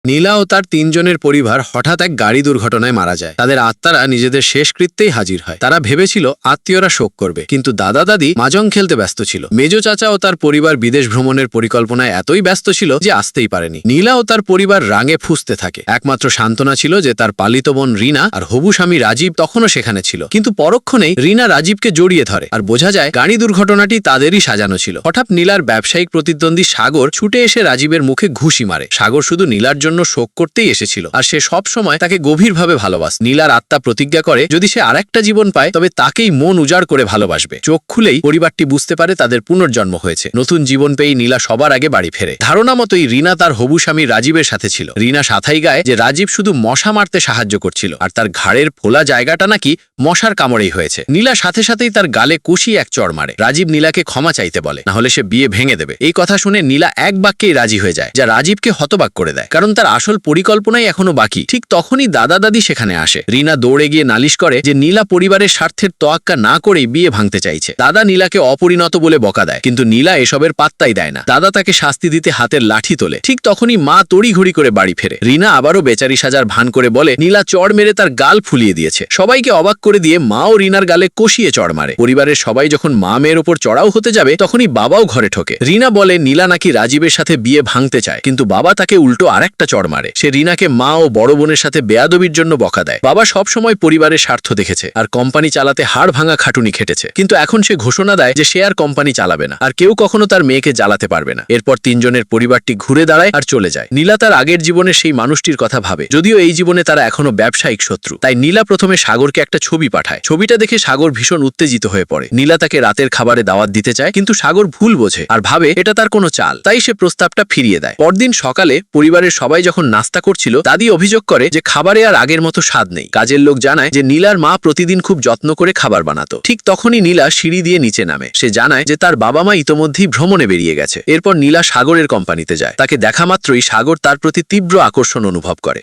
নীলা ও তার তিনজনের পরিবার হঠাৎ এক গাড়ি দুর্ঘটনায় মারা যায়। তাদের আত্মারা নিজেদের শেষকৃত্যেই হাজির হয়। তারা ভেবেছিল আত্মীয়রা শোক করবে, কিন্তু দাদা দাদি মাজং খেলতে ব্যস্ত ছিল। মেজ চাচা ও তার পরিবার বিদেশ ভ্রমণের পরিকল্পনায় এতই ব্যস্ত ছিল যে আসতেই পারেনি। নীলা ও তার পরিবার রাঙে ফুঁসতে থাকে। একমাত্র সান্ত্বনা ছিল যে তার পালিত বোন রিনা আর হবু স্বামী রাজীব তখনও সেখানে ছিল। কিন্তু পরক্ষণেই রিনা রাজীবকে জড়িয়ে ধরে, আর বোঝা যায় গাড়ি দুর্ঘটনাটি তাদেরই সাজানো ছিল। হঠাৎ নীলার ব্যবসায়িক প্রতিদ্বন্দ্বী সাগর ছুটে এসে রাজীবের মুখে ঘুষি মারে। সাগর শুধু নীলার জন্য শোক করতেই এসেছিল, আর সে সব সময় তাকে গভীরভাবে ভালোবাসে। নীলার আত্মা প্রতিজ্ঞা করে যদি সে আরেকটা জীবন পায় তবে তাকেই মন উজাড় করে ভালোবাসবে। চোখ খুলেই পরিবারটি বুঝতে পারে তাদের পুনর্জন্ম হয়েছে। নতুন জীবন পেয়ে নীলা সবার আগে বাড়ি ফেরে। ধারণা মতোই রিনা তার হবু স্বামী রাজীবের সাথে ছিল। রিনা সাথাই গায় যে রাজীব শুধু মশা মারতে সাহায্য করছিল, আর তার ঘাড়ের ফোলা জায়গাটা নাকি মশার কামড়েই হয়েছে। নীলা সাথে সাথেই তার গালে কষিয়ে এক চড় মারে। রাজীব নীলাকে ক্ষমা চাইতে বলে, না হলে সে বিয়ে ভেঙে দেবে। এই কথা শুনে নীলা এক বাক্যেই রাজি হয়ে যায়, যা রাজীবকে হতবাক করে দেয়, কারণ তার আসল পরিকল্পনাই এখনো বাকি। ঠিক তখনই দাদা দাদি সেখানে আসে। রিনা দৌড়ে গিয়ে নালিশ করে যে নীলা পরিবারের স্বার্থের তোয়াক্কা না করেই বিয়ে ভাঙতে চাইছে। দাদা নীলাকে অপরিণত বলে বকা দেয়, কিন্তু নীলা এসবের পাত্তাই দেয় না। দাদা তাকে শাস্তি দিতে হাতের লাঠি তোলে। ঠিক তখনই মা তড়িঘড়ি করে বাড়ি ফেরে। রিনা আবারও বেচারি সাজার ভান করে বলে নীলা চড় মেরে তার গাল ফুলিয়ে দিয়েছে। সবাইকে অবাক করে দিয়ে মাও রিনার গালে কষিয়ে চড় মারে। পরিবারের সবাই যখন মা মেয়ের ওপর চড়াও হতে যাবে তখনই বাবাও ঘরে ঠোকে। রিনা বলে নীলা নাকি রাজীবের সাথে বিয়ে ভাঙতে চায়, কিন্তু বাবা তাকে উল্টো আরেকটা চড় মারে। সে রিনাকে মা ও বড় বোনের সাথে বেয়াদবির জন্য বকা দেয়। বাবা সব সময় পরিবারের স্বার্থ দেখেছে আর কোম্পানি চালাতে হাড় ভাঙা খাটুনি খেটেছে, কিন্তু এখন সে ঘোষণা দেয় যে সে আর কোম্পানি চালাবে না, আর কেউ কখনো তার মেয়েকে জ্বালাতে পারবে না। এরপর তিনজনের পরিবারটি ঘুরে দাঁড়ায় আর চলে যায়। নীলা তার আগের জীবনের সেই মানুষটির কথা ভাবে, যদিও এই জীবনে তারা এখনো ব্যবসায়িক শত্রু। তাই নীলা প্রথমে সাগরকে একটা ছবি পাঠায়। ছবিটা দেখে সাগর ভীষণ উত্তেজিত হয়ে পড়ে। নীলা তাকে রাতের খাবারে দাওয়াত দিতে চায়, কিন্তু সাগর ভুল বোঝে আর ভাবে এটা তার কোনো চাল। তাই সে প্রস্তাবটা ফিরিয়ে দেয়। পরদিন সকালে পরিবারের সবাই যখন নাস্তা করছিল, দাদি অভিযোগ করে যে খাবারে আর আগের মতো স্বাদ নেই। কাজের লোক জানায় যে নীলার মা প্রতিদিন খুব যত্ন করে খাবার বানাতো। ঠিক তখনই নীলা সিঁড়ি দিয়ে নিচে নামে। সে জানায় যে তার বাবা মা ইতোমধ্যেই ভ্রমণে বেরিয়ে গেছে। এরপর নীলা সাগরের কোম্পানিতে যায়। তাকে দেখা মাত্রই সাগর তার প্রতি তীব্র আকর্ষণ অনুভব করে।